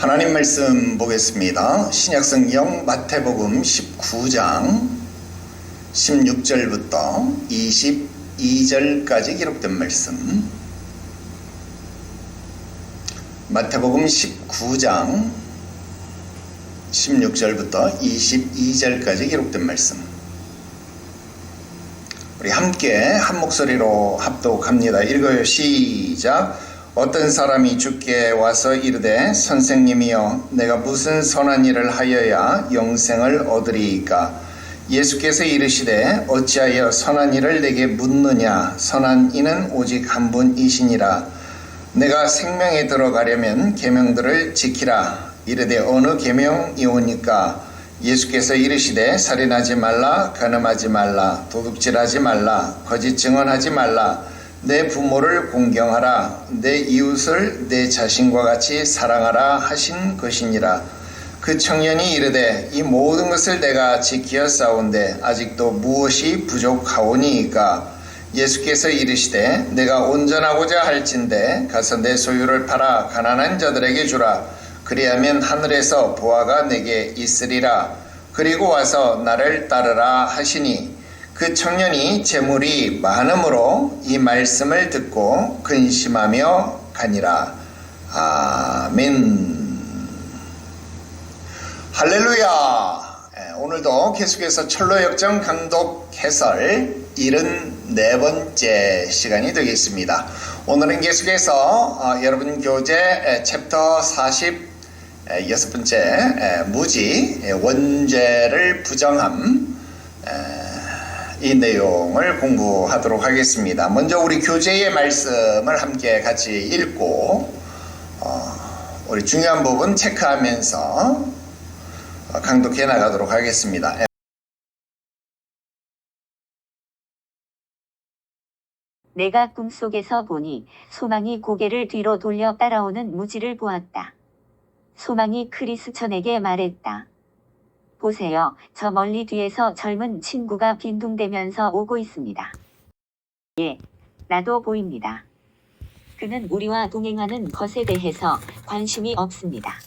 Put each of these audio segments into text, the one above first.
하나님 말씀 보겠습니다. 신약성경 마태복음 19장 16절부터 22절까지 기록된 말씀. 마태복음 19장 16절부터 22절까지 기록된 말씀. 우리 함께 한 목소리로 합독합니다. 읽어요. 시작. 어떤 사람이 주께 와서 이르되 선생님이여 내가 무슨 선한 일을 하여야 영생을 얻으리이까? 예수께서 이르시되 어찌하여 선한 일을 내게 묻느냐? 선한 이는 오직 한 분이시니라. 내가 생명에 들어가려면 계명들을 지키라. 이르되 어느 계명이오니까? 예수께서 이르시되 살인하지 말라, 간음하지 말라, 도둑질하지 말라, 거짓 증언하지 말라, 내 부모를 공경하라, 내 이웃을 내 자신과 같이 사랑하라 하신 것이니라. 그 청년이 이르되 이 모든 것을 내가 지키었사온데 아직도 무엇이 부족하오니이까? 예수께서 이르시되 내가 온전하고자 할진대 가서 내 소유를 팔아 가난한 자들에게 주라. 그리하면 하늘에서 보화가 내게 있으리라. 그리고 와서 나를 따르라 하시니 그 청년이 재물이 많음으로 이 말씀을 듣고 근심하며 가니라. 아멘. 할렐루야. 오늘도 계속해서 철로역정 강독 해설 74번째 시간이 되겠습니다. 오늘은 계속해서 여러분 교재 챕터 46번째 무지 원죄를 부정함 이 내용을 공부하도록 하겠습니다. 먼저 우리 교재의 말씀을 함께 같이 읽고 우리 중요한 부분 체크하면서 강독해 나가도록 하겠습니다. 내가 꿈속에서 보니 소망이 고개를 뒤로 돌려 따라오는 무지를 보았다. 소망이 크리스천에게 말했다. 보세요. 저 멀리 뒤에서 젊은 친구가 빈둥대면서 오고 있습니다. 예, 나도 보입니다. 그는 우리와 동행하는 것에 대해서 관심이 없습니다.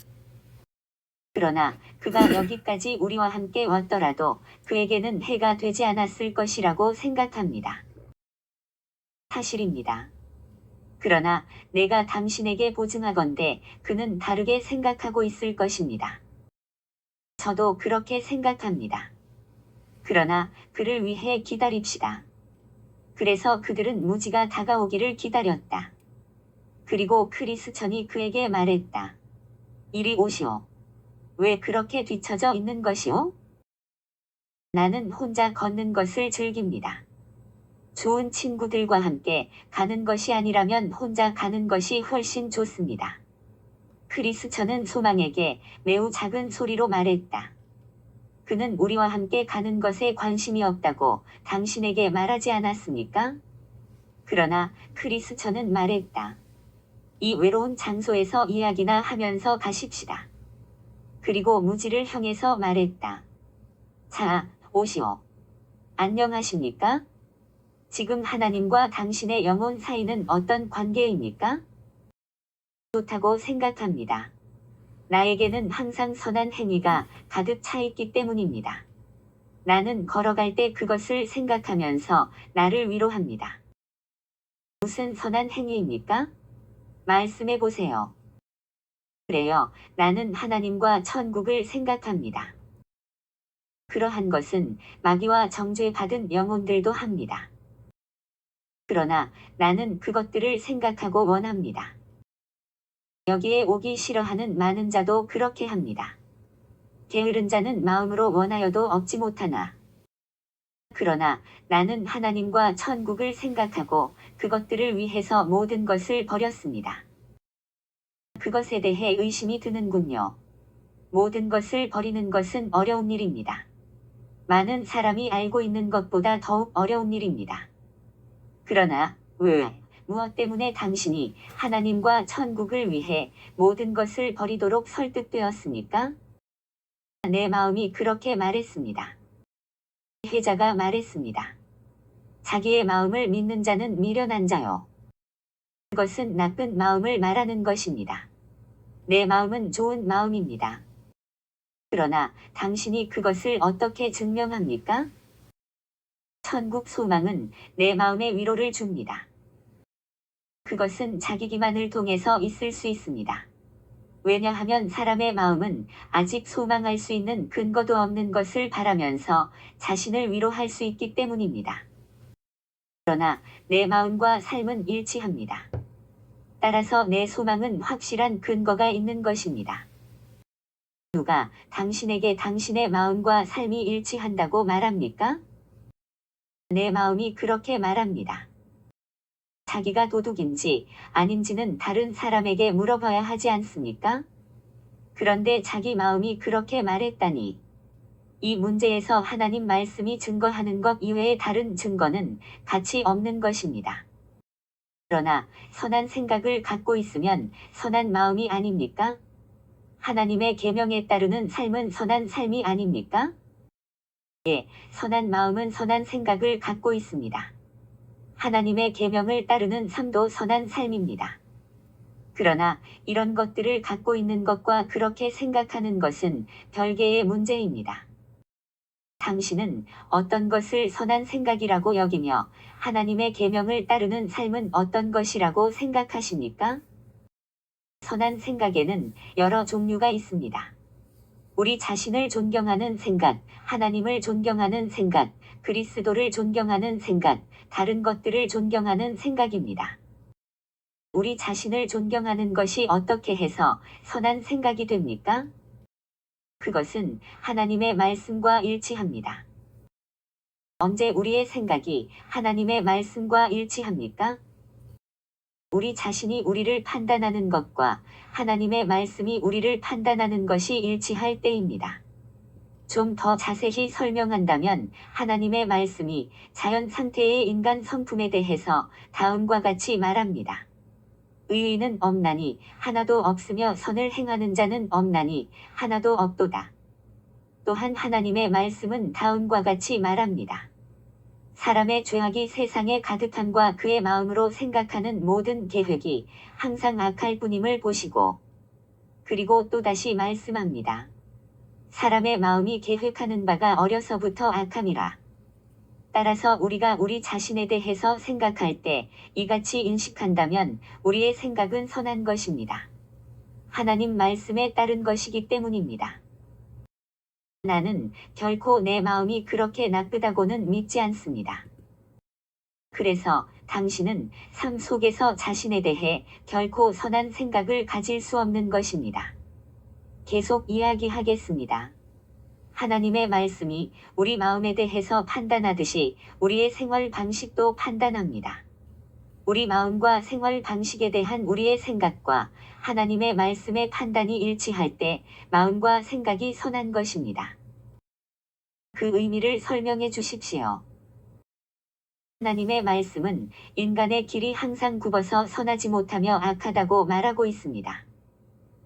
그러나 그가 여기까지 우리와 함께 왔더라도 그에게는 해가 되지 않았을 것이라고 생각합니다. 사실입니다. 그러나 내가 당신에게 보증하건대 그는 다르게 생각하고 있을 것입니다. 저도 그렇게 생각합니다. 그러나 그를 위해 기다립시다. 그래서 그들은 무지가 다가오기를 기다렸다. 그리고 크리스천이 그에게 말했다. 이리 오시오. 왜 그렇게 뒤처져 있는 것이오? 나는 혼자 걷는 것을 즐깁니다. 좋은 친구들과 함께 가는 것이 아니라면 혼자 가는 것이 훨씬 좋습니다. 크리스천은 소망에게 매우 작은 소리로 말했다. 그는 우리와 함께 가는 것에 관심이 없다고 당신에게 말하지 않았습니까? 그러나 크리스천은 말했다. 이 외로운 장소에서 이야기나 하면서 가십시다. 그리고 무지를 향해서 말했다. 자, 오시오. 안녕하십니까? 지금 하나님과 당신의 영혼 사이는 어떤 관계입니까? 좋다고 생각합니다. 나에게는 항상 선한 행위가 가득 차 있기 때문입니다. 나는 걸어갈 때 그것을 생각하면서 나를 위로합니다. 무슨 선한 행위입니까? 말씀해 보세요. 그래요. 나는 하나님과 천국을 생각합니다. 그러한 것은 마귀와 정죄받은 영혼들도 합니다. 그러나 나는 그것들을 생각하고 원합니다. 여기에 오기 싫어하는 많은 자도 그렇게 합니다. 게으른 자는 마음으로 원하여도 얻지 못하나. 그러나 나는 하나님과 천국을 생각하고 그것들을 위해서 모든 것을 버렸습니다. 그것에 대해 의심이 드는군요. 모든 것을 버리는 것은 어려운 일입니다. 많은 사람이 알고 있는 것보다 더욱 어려운 일입니다. 그러나 왜? 무엇 때문에 당신이 하나님과 천국을 위해 모든 것을 버리도록 설득되었습니까? 내 마음이 그렇게 말했습니다. 회자가 말했습니다. 자기의 마음을 믿는 자는 미련한 자요. 그것은 나쁜 마음을 말하는 것입니다. 내 마음은 좋은 마음입니다. 그러나 당신이 그것을 어떻게 증명합니까? 천국 소망은 내 마음에 위로를 줍니다. 그것은 자기 기만을 통해서 있을 수 있습니다. 왜냐하면 사람의 마음은 아직 소망할 수 있는 근거도 없는 것을 바라면서 자신을 위로할 수 있기 때문입니다. 그러나 내 마음과 삶은 일치합니다. 따라서 내 소망은 확실한 근거가 있는 것입니다. 누가 당신에게 당신의 마음과 삶이 일치한다고 말합니까? 내 마음이 그렇게 말합니다. 자기가 도둑인지 아닌지는 다른 사람에게 물어봐야 하지 않습니까? 그런데 자기 마음이 그렇게 말했다니. 이 문제에서 하나님 말씀이 증거하는 것 이외에 다른 증거는 가치 없는 것입니다. 그러나 선한 생각을 갖고 있으면 선한 마음이 아닙니까? 하나님의 계명에 따르는 삶은 선한 삶이 아닙니까? 예, 선한 마음은 선한 생각을 갖고 있습니다. 하나님의 계명을 따르는 삶도 선한 삶입니다. 그러나 이런 것들을 갖고 있는 것과 그렇게 생각하는 것은 별개의 문제입니다. 당신은 어떤 것을 선한 생각이라고 여기며 하나님의 계명을 따르는 삶은 어떤 것이라고 생각하십니까? 선한 생각에는 여러 종류가 있습니다. 우리 자신을 존경하는 생각, 하나님을 존경하는 생각, 그리스도를 존경하는 생각, 다른 것들을 존경하는 생각입니다. 우리 자신을 존경하는 것이 어떻게 해서 선한 생각이 됩니까? 그것은 하나님의 말씀과 일치합니다. 언제 우리의 생각이 하나님의 말씀과 일치합니까? 우리 자신이 우리를 판단하는 것과 하나님의 말씀이 우리를 판단하는 것이 일치할 때입니다. 좀 더 자세히 설명한다면 하나님의 말씀이 자연 상태의 인간 성품에 대해서 다음과 같이 말합니다. 의인은 없나니 하나도 없으며 선을 행하는 자는 없나니 하나도 없도다. 또한 하나님의 말씀은 다음과 같이 말합니다. 사람의 죄악이 세상에 가득함과 그의 마음으로 생각하는 모든 계획이 항상 악할 뿐임을 보시고, 그리고 또다시 말씀합니다. 사람의 마음이 계획하는 바가 어려서부터 악함이라. 따라서 우리가 우리 자신에 대해서 생각할 때 이같이 인식한다면 우리의 생각은 선한 것입니다. 하나님 말씀에 따른 것이기 때문입니다. 나는 결코 내 마음이 그렇게 나쁘다고는 믿지 않습니다. 그래서 당신은 삶 속에서 자신에 대해 결코 선한 생각을 가질 수 없는 것입니다. 계속 이야기하겠습니다. 하나님의 말씀이 우리 마음에 대해서 판단하듯이 우리의 생활 방식도 판단합니다. 우리 마음과 생활 방식에 대한 우리의 생각과 하나님의 말씀의 판단이 일치할 때 마음과 생각이 선한 것입니다. 그 의미를 설명해 주십시오. 하나님의 말씀은 인간의 길이 항상 굽어서 선하지 못하며 악하다고 말하고 있습니다.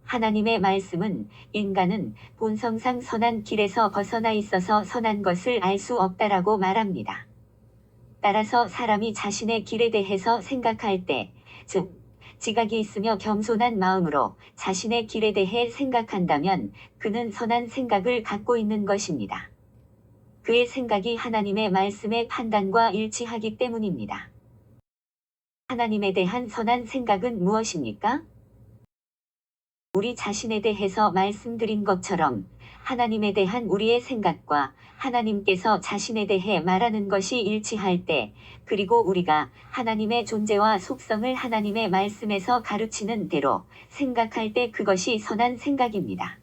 하나님의 말씀은 인간은 본성상 선한 길에서 벗어나 있어서 선한 것을 알 수 없다라고 말합니다. 따라서 사람이 자신의 길에 대해서 생각할 때, 즉, 지각이 있으며 겸손한 마음으로 자신의 길에 대해 생각한다면 그는 선한 생각을 갖고 있는 것입니다. 그의 생각이 하나님의 말씀의 판단과 일치하기 때문입니다. 하나님에 대한 선한 생각은 무엇입니까? 우리 자신에 대해서 말씀드린 것처럼 하나님에 대한 우리의 생각과 하나님께서 자신에 대해 말하는 것이 일치할 때, 그리고 우리가 하나님의 존재와 속성을 하나님의 말씀에서 가르치는 대로 생각할 때 그것이 선한 생각입니다.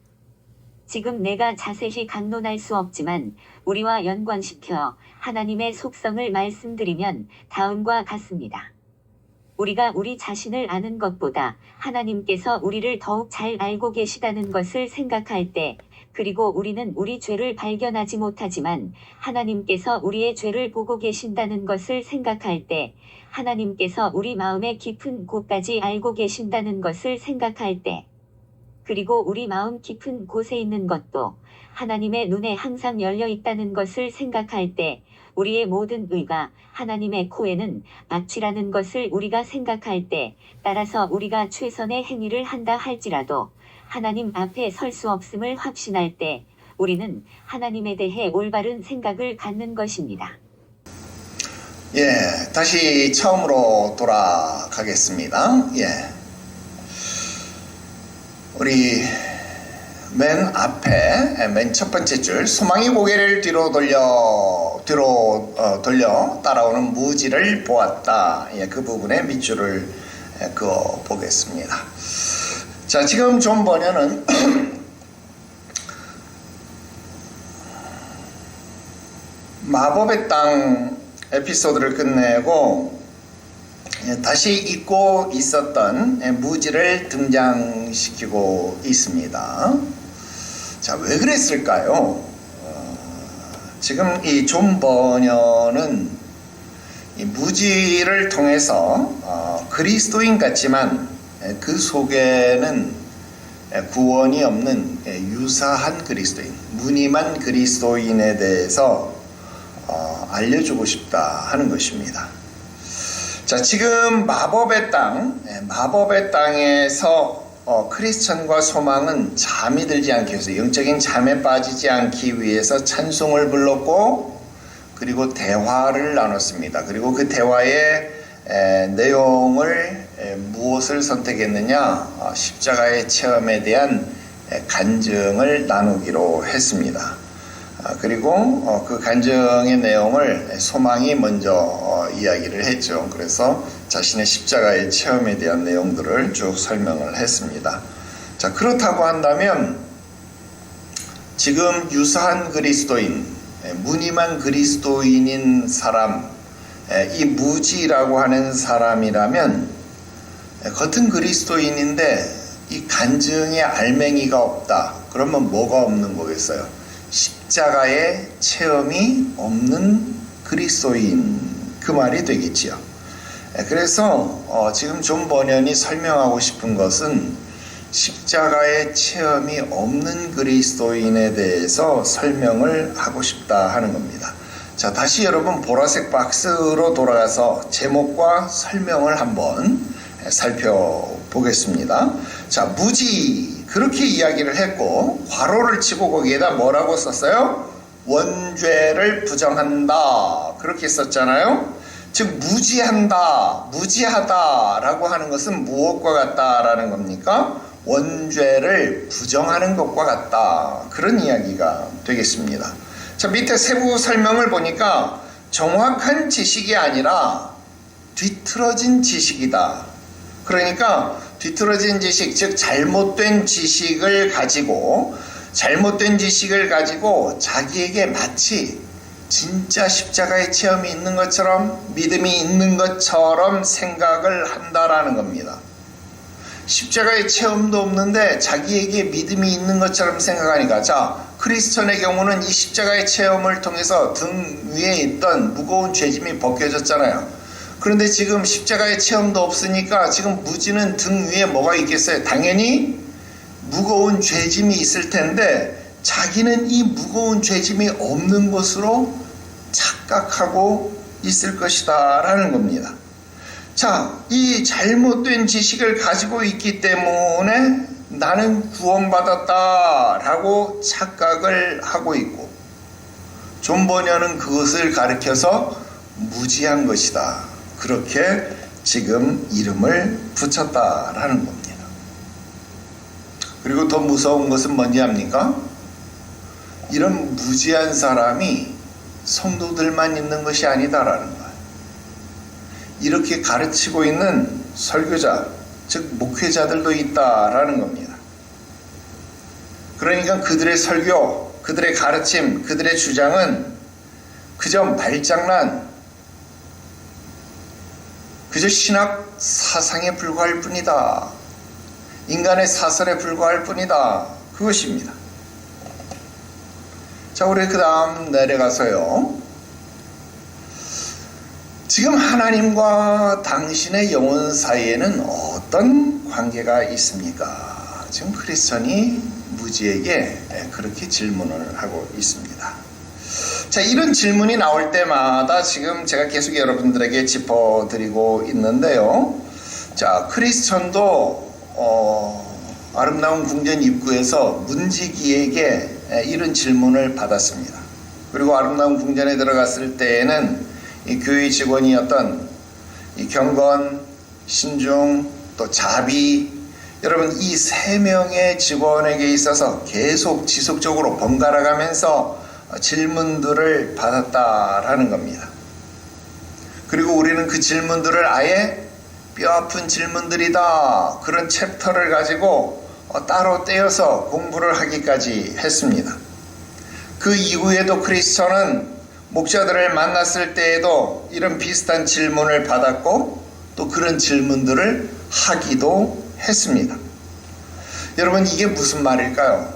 지금 내가 자세히 강론할 수 없지만 우리와 연관시켜 하나님의 속성을 말씀드리면 다음과 같습니다. 우리가 우리 자신을 아는 것보다 하나님께서 우리를 더욱 잘 알고 계시다는 것을 생각할 때, 그리고 우리는 우리 죄를 발견하지 못하지만 하나님께서 우리의 죄를 보고 계신다는 것을 생각할 때, 하나님께서 우리 마음의 깊은 곳까지 알고 계신다는 것을 생각할 때, 그리고 우리 마음 깊은 곳에 있는 것도 하나님의 눈에 항상 열려 있다는 것을 생각할 때, 우리의 모든 의가 하나님의 코에는 악취라는 것을 우리가 생각할 때, 따라서 우리가 최선의 행위를 한다 할지라도 하나님 앞에 설 수 없음을 확신할 때 우리는 하나님에 대해 올바른 생각을 갖는 것입니다. 예, 다시 처음으로 돌아가겠습니다. 예. 우리 맨 앞에 맨 첫 번째 줄 소망이 고개를 뒤로 돌려 따라오는 무지를 보았다. 예, 그 부분에 밑줄을 그어 보겠습니다. 자, 지금 존 버녀는 마법의 땅 에피소드를 끝내고 다시 잊고 있었던 무지를 등장시키고 있습니다. 자, 왜 그랬을까요? 지금 이 존 버녀는 이 무지를 통해서 그리스도인 같지만 그 속에는 구원이 없는 유사한 그리스도인, 무늬만 그리스도인에 대해서 알려주고 싶다 하는 것입니다. 자, 지금 마법의 땅에서 크리스천과 소망은 잠이 들지 않기 위해서, 영적인 잠에 빠지지 않기 위해서 찬송을 불렀고, 그리고 대화를 나눴습니다. 그리고 그 대화의 내용을 무엇을 선택했느냐? 십자가의 체험에 대한 간증을 나누기로 했습니다. 그리고 그 간증의 내용을 소망이 먼저 이야기를 했죠. 그래서 자신의 십자가의 체험에 대한 내용들을 쭉 설명을 했습니다. 자, 그렇다고 한다면 지금 유사한 그리스도인, 무늬만 그리스도인인 사람, 이 무지라고 하는 사람이라면 겉은 그리스도인인데 이 간증의 알맹이가 없다. 그러면 뭐가 없는 거겠어요? 십자가의 체험이 없는 그리스도인, 그 말이 되겠지요. 그래서 지금 존 버년이 설명하고 싶은 것은 십자가의 체험이 없는 그리스도인에 대해서 설명을 하고 싶다 하는 겁니다. 자, 다시 여러분 보라색 박스로 돌아가서 제목과 설명을 한번 살펴보겠습니다. 자, 무지, 그렇게 이야기를 했고 괄호를 치고 거기에다 뭐라고 썼어요? 원죄를 부정한다, 그렇게 썼잖아요. 즉 무지한다, 무지하다 라고 하는 것은 무엇과 같다라는 겁니까? 원죄를 부정하는 것과 같다, 그런 이야기가 되겠습니다. 자, 밑에 세부 설명을 보니까 정확한 지식이 아니라 뒤틀어진 지식이다. 그러니까 뒤틀어진 지식, 즉 잘못된 지식을 가지고 자기에게 마치 진짜 십자가의 체험이 있는 것처럼, 믿음이 있는 것처럼 생각을 한다라는 겁니다. 십자가의 체험도 없는데 자기에게 믿음이 있는 것처럼 생각하니까, 자, 크리스천의 경우는 이 십자가의 체험을 통해서 등 위에 있던 무거운 죄짐이 벗겨졌잖아요. 그런데 지금 십자가의 체험도 없으니까 지금 무지는 등 위에 뭐가 있겠어요? 당연히 무거운 죄짐이 있을 텐데 자기는 이 무거운 죄짐이 없는 것으로 착각하고 있을 것이다 라는 겁니다. 자, 이 잘못된 지식을 가지고 있기 때문에 나는 구원받았다 라고 착각을 하고 있고, 존 버녀는 그것을 가리켜서 무지한 것이다, 그렇게 지금 이름을 붙였다라는 겁니다. 그리고 더 무서운 것은 뭔지 압니까? 이런 무지한 사람이 성도들만 있는 것이 아니다라는 거예요. 이렇게 가르치고 있는 설교자, 즉 목회자들도 있다라는 겁니다. 그러니까 그들의 설교, 그들의 가르침, 그들의 주장은 그저 말장난, 그저 신학 사상에 불과할 뿐이다, 인간의 사설에 불과할 뿐이다, 그것입니다. 자, 우리 그 다음 내려가서요, 지금 하나님과 당신의 영혼 사이에는 어떤 관계가 있습니까? 지금 크리스천이 무지에게 그렇게 질문을 하고 있습니다. 자, 이런 질문이 나올 때마다 지금 제가 계속 여러분들에게 짚어드리고 있는데요. 자, 크리스천도 아름다운 궁전 입구에서 문지기에게 이런 질문을 받았습니다. 그리고 아름다운 궁전에 들어갔을 때에는 이 교회 직원이었던 이 경건, 신중, 또 자비, 여러분 이 세 명의 직원에게 있어서 계속 지속적으로 번갈아 가면서 질문들을 받았다라는 겁니다. 그리고 우리는 그 질문들을 아예 뼈아픈 질문들이다, 그런 챕터를 가지고 따로 떼어서 공부를 하기까지 했습니다. 그 이후에도 크리스천은 목자들을 만났을 때에도 이런 비슷한 질문을 받았고 또 그런 질문들을 하기도 했습니다. 여러분, 이게 무슨 말일까요?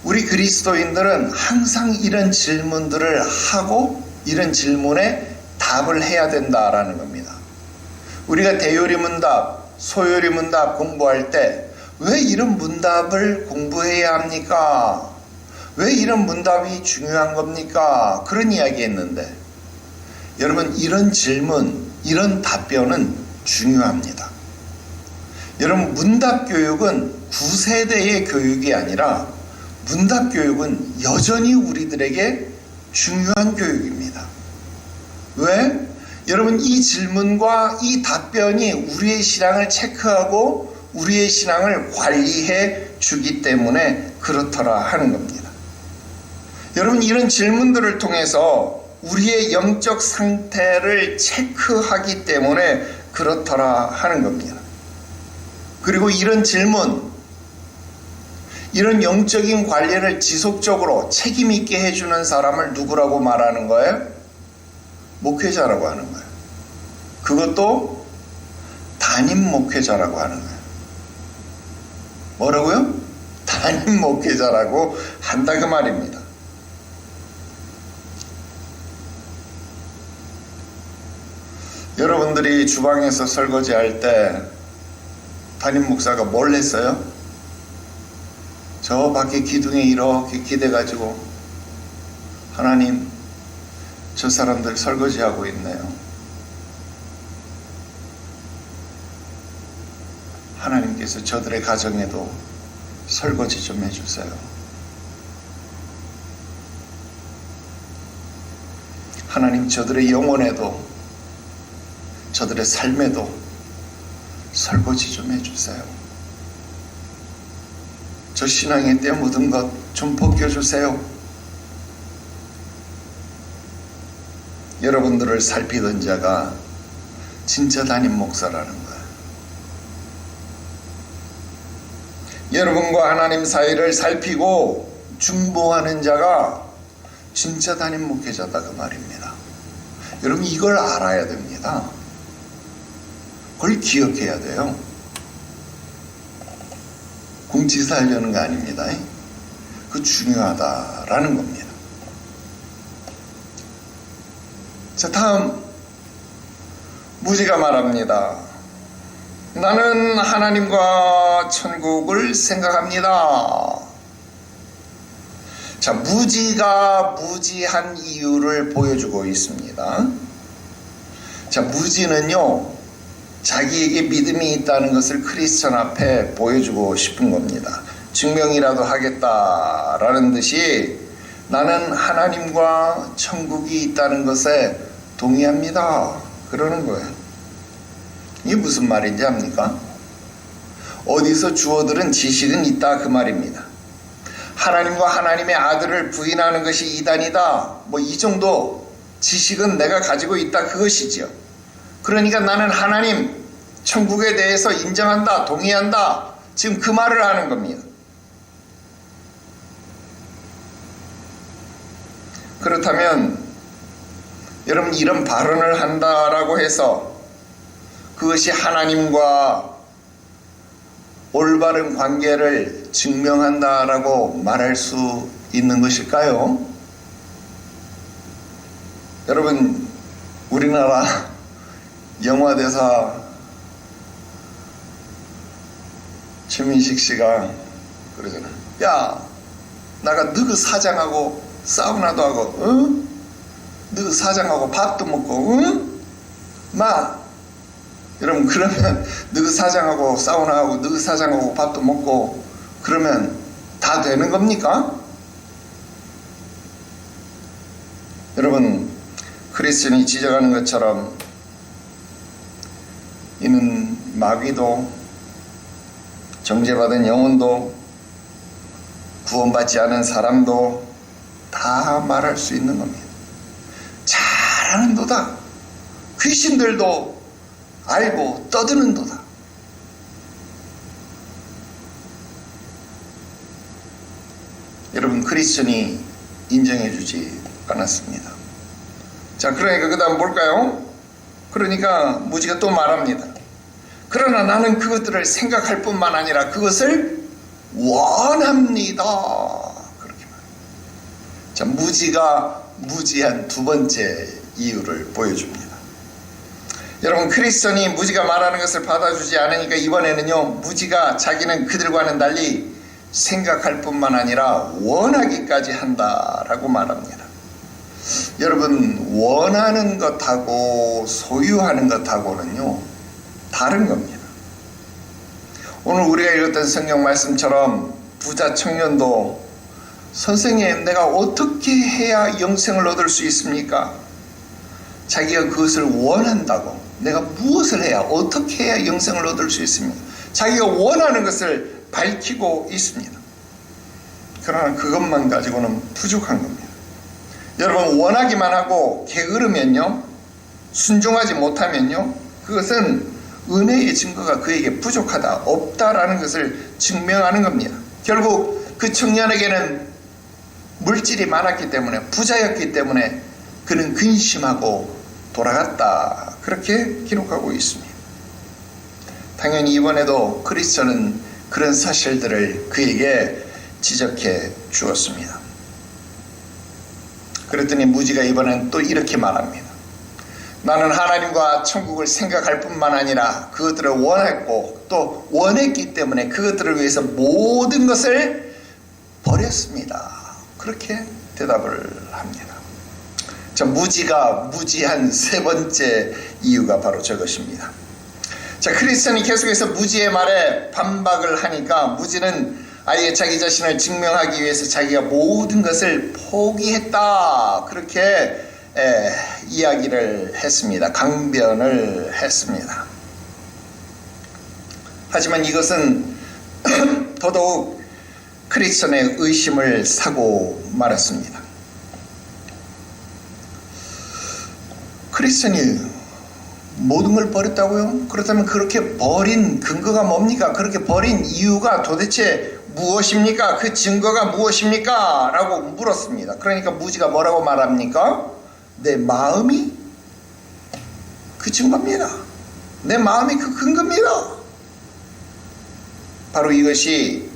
우리 그리스도인들은 항상 이런 질문들을 하고 이런 질문에 답을 해야 된다라는 겁니다. 우리가 대요리 문답, 소요리 문답 공부할 때 왜 이런 문답을 공부해야 합니까? 왜 이런 문답이 중요한 겁니까? 그런 이야기 했는데, 여러분, 이런 질문, 이런 답변은 중요합니다. 여러분, 문답 교육은 구세대의 교육이 아니라 문답 교육은 여전히 우리들에게 중요한 교육입니다. 왜? 여러분, 이 질문과 이 답변이 우리의 신앙을 체크하고 우리의 신앙을 관리해 주기 때문에 그렇더라 하는 겁니다. 여러분, 이런 질문들을 통해서 우리의 영적 상태를 체크하기 때문에 그렇더라 하는 겁니다. 그리고 이런 질문, 이런 영적인 관리를 지속적으로 책임 있게 해주는 사람을 누구라고 말하는 거예요? 목회자라고 하는 거예요. 그것도 담임 목회자라고 하는 거예요. 뭐라고요? 담임 목회자라고 한다 그 말입니다. 여러분들이 주방에서 설거지할 때 담임 목사가 뭘 했어요? 저 밖에 기둥에 이렇게 기대가지고, 하나님, 저 사람들 설거지하고 있네요. 하나님께서 저들의 가정에도 설거지 좀 해주세요. 하나님, 저들의 영혼에도, 저들의 삶에도 설거지 좀 해주세요. 저 신앙에 때 묻은 것 좀 벗겨주세요. 여러분들을 살피던 자가 진짜 담임 목사라는 거예요. 여러분과 하나님 사이를 살피고 중보하는 자가 진짜 담임 목회자다 그 말입니다. 여러분, 이걸 알아야 됩니다. 그걸 기억해야 돼요. 공치사 하려는 거 아닙니다. 그 중요하다라는 겁니다. 자, 다음 무지가 말합니다. 나는 하나님과 천국을 생각합니다. 자, 무지가 무지한 이유를 보여주고 있습니다. 자, 무지는요, 자기에게 믿음이 있다는 것을 크리스천 앞에 보여주고 싶은 겁니다. 증명이라도 하겠다라는 듯이 나는 하나님과 천국이 있다는 것에 동의합니다, 그러는 거예요. 이게 무슨 말인지 압니까? 어디서 주어들은 지식은 있다 그 말입니다. 하나님과 하나님의 아들을 부인하는 것이 이단이다, 뭐 이 정도 지식은 내가 가지고 있다 그것이지요. 그러니까 나는 하나님 천국에 대해서 인정한다, 동의한다, 지금 그 말을 하는 겁니다. 그렇다면 여러분, 이런 발언을 한다라고 해서 그것이 하나님과 올바른 관계를 증명한다라고 말할 수 있는 것일까요? 여러분, 우리나라 영화대사 최민식 씨가 그러잖아요. 야, 나가 너그 사장하고 사우나도 하고, 응? 너 사장하고 밥도 먹고, 응? 마, 여러분, 그러면 너희 사장하고 사우나하고 너희 사장하고 밥도 먹고 그러면 다 되는 겁니까? 여러분, 크리스천이 지적하는 것처럼 이는 마귀도 정죄받은 영혼도 구원받지 않은 사람도 다 말할 수 있는 겁니다. 잘하는도다. 귀신들도 알고 떠드는도다. 여러분, 크리스천이 인정해주지 않았습니다. 자, 그러니까 그 다음 볼까요? 그러니까 무지가 또 말합니다. 그러나 나는 그것들을 생각할 뿐만 아니라 그것을 원합니다. 그렇게 말합니다. 자, 무지가 무지한 두 번째 이유를 보여줍니다. 여러분, 크리스천이 무지가 말하는 것을 받아주지 않으니까 이번에는요, 무지가 자기는 그들과는 달리 생각할 뿐만 아니라 원하기까지 한다라고 말합니다. 여러분, 원하는 것하고 소유하는 것하고는요, 다른 겁니다. 오늘 우리가 읽었던 성경 말씀처럼 부자 청년도 선생님, 내가 어떻게 해야 영생을 얻을 수 있습니까? 자기가 그것을 원한다고, 내가 무엇을 해야, 어떻게 해야 영생을 얻을 수 있습니까? 자기가 원하는 것을 밝히고 있습니다. 그러나 그것만 가지고는 부족한 겁니다. 여러분, 원하기만 하고 게으르면요, 순종하지 못하면요, 그것은 은혜의 증거가 그에게 부족하다, 없다라는 것을 증명하는 겁니다. 결국 그 청년에게는 물질이 많았기 때문에, 부자였기 때문에 그는 근심하고 돌아갔다, 그렇게 기록하고 있습니다. 당연히 이번에도 크리스천은 그런 사실들을 그에게 지적해 주었습니다. 그랬더니 무지가 이번엔 또 이렇게 말합니다. 나는 하나님과 천국을 생각할 뿐만 아니라 그것들을 원했고 또 원했기 때문에 그것들을 위해서 모든 것을 버렸습니다. 그렇게 대답을 합니다. 자, 무지가 무지한 세 번째 이유가 바로 저것입니다. 자, 크리스천이 계속해서 무지의 말에 반박을 하니까 무지는 아예 자기 자신을 증명하기 위해서 자기가 모든 것을 포기했다, 그렇게 이야기를 했습니다. 강변을 했습니다. 하지만 이것은 더더욱 크리스천의 의심을 사고 말았습니다. 크리스천이 모든 걸 버렸다고요? 그렇다면 그렇게 버린 근거가 뭡니까? 그렇게 버린 이유가 도대체 무엇입니까? 그 증거가 무엇입니까? 라고 물었습니다. 그러니까 무지가 뭐라고 말합니까? 내 마음이 그 증거입니다. 내 마음이 그 근거입니다. 바로 이것이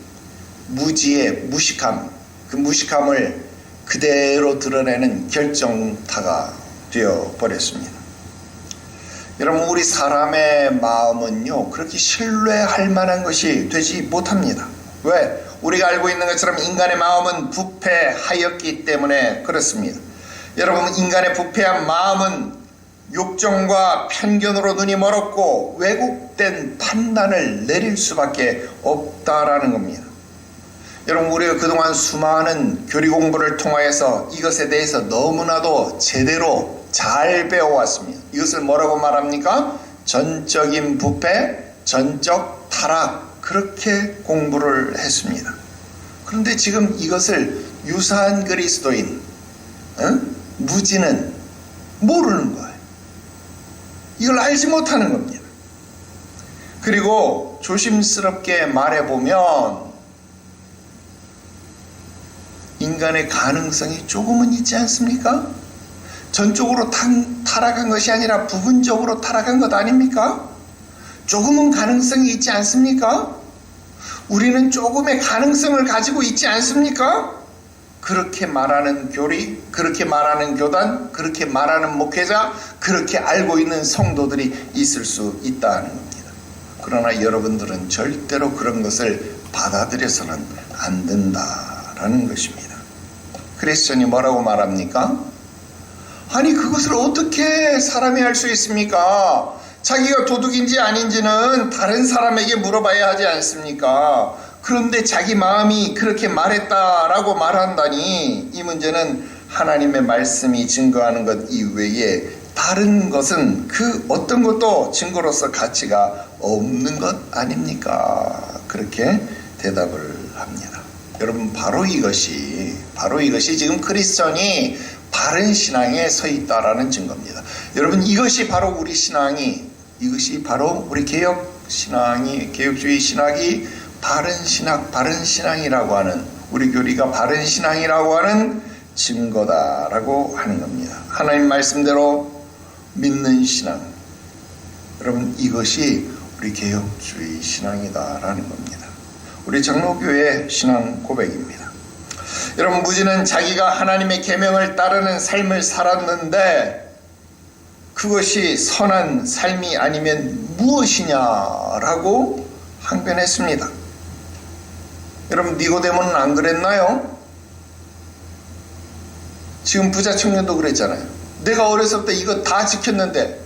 무지의 무식함, 그 무식함을 그대로 드러내는 결정타가 되어버렸습니다. 여러분, 우리 사람의 마음은요, 그렇게 신뢰할 만한 것이 되지 못합니다. 왜? 우리가 알고 있는 것처럼 인간의 마음은 부패하였기 때문에 그렇습니다. 여러분, 인간의 부패한 마음은 욕정과 편견으로 눈이 멀었고 왜곡된 판단을 내릴 수밖에 없다라는 겁니다. 여러분, 우리가 그동안 수많은 교리 공부를 통하여서 이것에 대해서 너무나도 제대로 잘 배워왔습니다. 이것을 뭐라고 말합니까? 전적인 부패, 전적 타락, 그렇게 공부를 했습니다. 그런데 지금 이것을 유사한 그리스도인 무지는 모르는 거예요. 이걸 알지 못하는 겁니다. 그리고 조심스럽게 말해보면 인간의 가능성이 조금은 있지 않습니까? 전적으로 타락한 것이 아니라 부분적으로 타락한 것 아닙니까? 조금은 가능성이 있지 않습니까? 우리는 조금의 가능성을 가지고 있지 않습니까? 그렇게 말하는 교리, 그렇게 말하는 교단, 그렇게 말하는 목회자, 그렇게 알고 있는 성도들이 있을 수 있다는 겁니다. 그러나 여러분들은 절대로 그런 것을 받아들여서는 안 된다라는 것입니다. 크리스천이 뭐라고 말합니까? 아니, 그것을 어떻게 사람이 할 수 있습니까? 자기가 도둑인지 아닌지는 다른 사람에게 물어봐야 하지 않습니까? 그런데 자기 마음이 그렇게 말했다라고 말한다니 이 문제는 하나님의 말씀이 증거하는 것 이외에 다른 것은 그 어떤 것도 증거로서 가치가 없는 것 아닙니까? 그렇게 대답을 합니다. 여러분 바로 이것이 지금 크리스천이 바른 신앙에 서 있다라는 증거입니다. 여러분 이것이 바로 우리 신앙이 이것이 바로 우리 개혁주의 신학이 바른 신앙이라고 하는 우리 교리가 바른 신앙이라고 하는 증거다라고 하는 겁니다. 하나님 말씀대로 믿는 신앙. 여러분 이것이 우리 개혁주의 신앙이다라는 겁니다. 우리 장로교회 신앙 고백입니다. 여러분 무지는 자기가 하나님의 계명을 따르는 삶을 살았는데 그것이 선한 삶이 아니면 무엇이냐라고 항변했습니다. 여러분 니고데모는 안 그랬나요? 지금 부자 청년도 그랬잖아요. 내가 어렸을 때 이거 다 지켰는데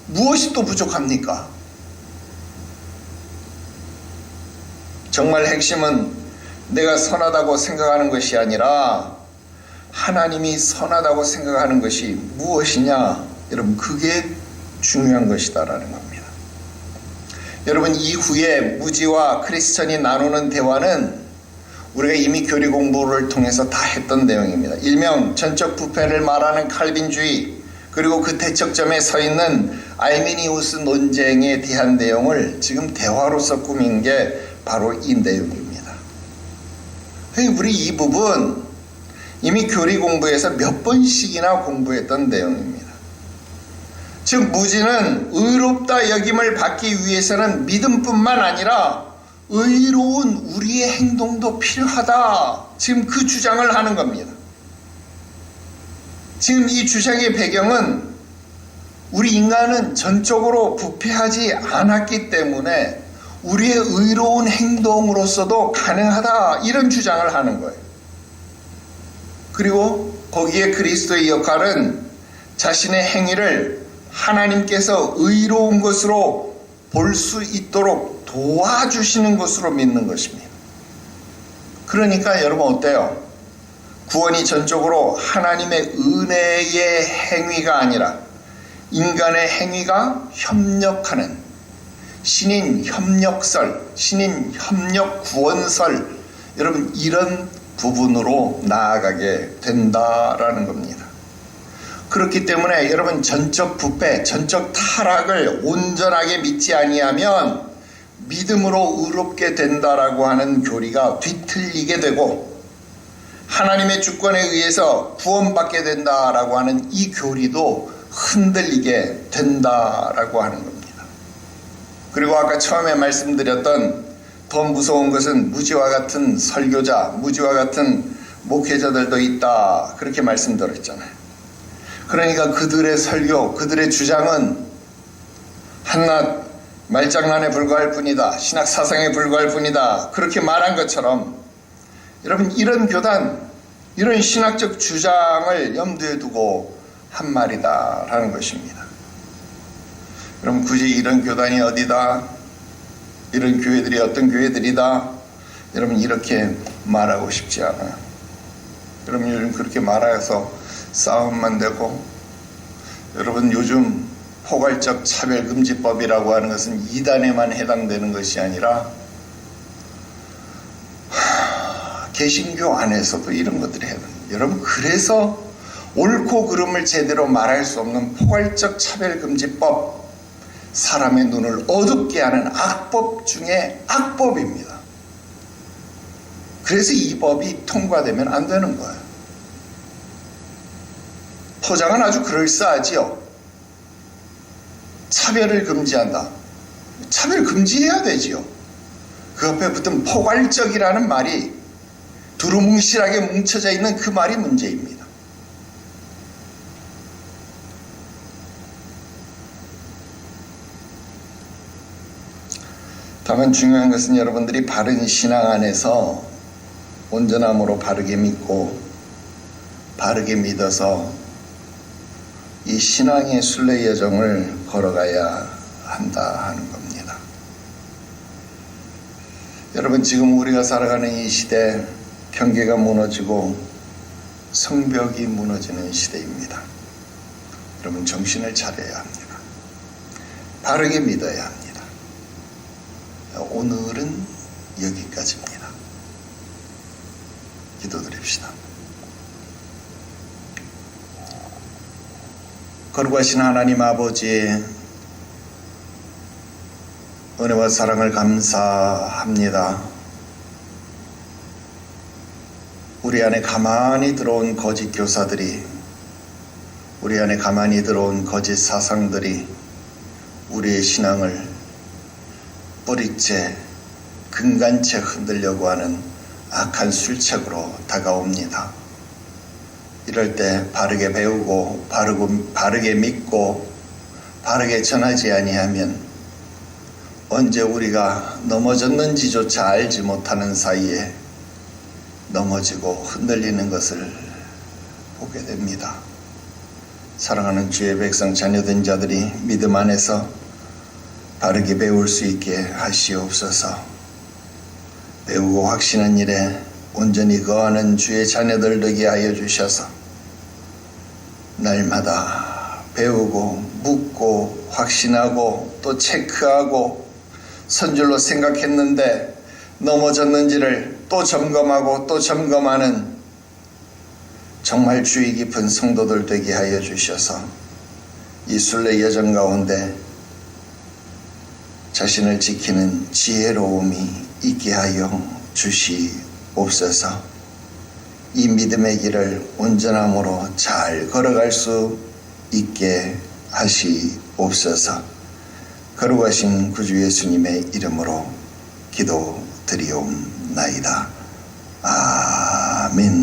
무엇이 또 부족합니까? 정말 핵심은 내가 선하다고 생각하는 것이 아니라 하나님이 선하다고 생각하는 것이 무엇이냐? 여러분 그게 중요한 것이다라는 겁니다. 여러분 이후에 무지와 크리스천이 나누는 대화는 우리가 이미 교리 공부를 통해서 다 했던 내용입니다. 일명 전적 부패를 말하는 칼빈주의 그리고 그 대척점에 서 있는 알미니우스 논쟁에 대한 내용을 지금 대화로서 꾸민 게 바로 이 내용입니다. 우리 이 부분 이미 교리 공부에서 몇 번씩이나 공부했던 내용입니다. 즉 무지는 의롭다 여김을 받기 위해서는 믿음뿐만 아니라 의로운 우리의 행동도 필요하다. 지금 그 주장을 하는 겁니다. 지금 이 주장의 배경은 우리 인간은 전적으로 부패하지 않았기 때문에 우리의 의로운 행동으로서도 가능하다. 이런 주장을 하는 거예요. 그리고 거기에 그리스도의 역할은 자신의 행위를 하나님께서 의로운 것으로 볼 수 있도록 도와주시는 것으로 믿는 것입니다. 그러니까 여러분 어때요? 구원이 전적으로 하나님의 은혜의 행위가 아니라 인간의 행위가 협력하는 신인 협력설, 신인 협력 구원설, 여러분 이런 부분으로 나아가게 된다라는 겁니다. 그렇기 때문에 여러분 전적 부패, 전적 타락을 온전하게 믿지 아니하면 믿음으로 의롭게 된다라고 하는 교리가 뒤틀리게 되고 하나님의 주권에 의해서 구원받게 된다라고 하는 이 교리도 흔들리게 된다라고 하는 겁니다. 그리고 아까 처음에 말씀드렸던 더 무서운 것은 무지와 같은 설교자, 무지와 같은 목회자들도 있다. 그렇게 말씀드렸잖아요. 그러니까 그들의 설교, 그들의 주장은 한낱 말장난에 불과할 뿐이다. 신학 사상에 불과할 뿐이다. 그렇게 말한 것처럼 여러분 이런 교단, 이런 신학적 주장을 염두에 두고 한 말이다라는 것입니다. 여러분 굳이 이런 교단이 어디다, 이런 교회들이 어떤 교회들이다, 여러분 이렇게 말하고 싶지 않아요. 여러분 요즘 그렇게 말해서 싸움만 되고, 여러분 요즘 포괄적 차별금지법이라고 하는 것은 이단에만 해당되는 것이 아니라 개신교 안에서도 이런 것들이 해당돼요. 여러분 그래서 옳고 그름을 제대로 말할 수 없는 포괄적 차별금지법, 사람의 눈을 어둡게 하는 악법 중에 악법입니다. 그래서 이 법이 통과되면 안 되는 거예요. 포장은 아주 그럴싸하지요. 차별을 금지한다. 차별 금지해야 되지요. 그 앞에 붙은 포괄적이라는 말이 두루뭉실하게 뭉쳐져 있는 그 말이 문제입니다. 다만 중요한 것은 여러분들이 바른 신앙 안에서 온전함으로 바르게 믿고 바르게 믿어서 이 신앙의 순례 여정을 걸어가야 한다 하는 겁니다. 여러분, 지금 우리가 살아가는 이 시대, 경계가 무너지고 성벽이 무너지는 시대입니다. 여러분, 정신을 차려야 합니다. 바르게 믿어야 합니다. 오늘은 여기까지입니다. 기도드립시다. 거룩하신 하나님 아버지, 은혜와 사랑을 감사합니다. 우리 안에 가만히 들어온 거짓 교사들이, 우리 안에 가만히 들어온 거짓 사상들이 우리의 신앙을 뿌리째, 근간째 흔들려고 하는 악한 술책으로 다가옵니다. 이럴 때 바르게 배우고 바르게 믿고 바르게 전하지 아니하면 언제 우리가 넘어졌는지조차 알지 못하는 사이에 넘어지고 흔들리는 것을 보게 됩니다. 사랑하는 주의 백성 자녀된 자들이 믿음 안에서 바르게 배울 수 있게 하시옵소서. 배우고 확신한 일에 온전히 거하는 주의 자녀들 되게 하여 주셔서 날마다 배우고 묻고 확신하고 또 체크하고 선줄로 생각했는데 넘어졌는지를 또 점검하고 또 점검하는 정말 주의 깊은 성도들 되게 하여 주셔서 이 순례 여정 가운데 자신을 지키는 지혜로움이 있게 하여 주시옵소서. 이 믿음의 길을 온전함으로 잘 걸어갈 수 있게 하시옵소서. 거룩하신 구주 예수님의 이름으로 기도드리옵나이다. 아멘.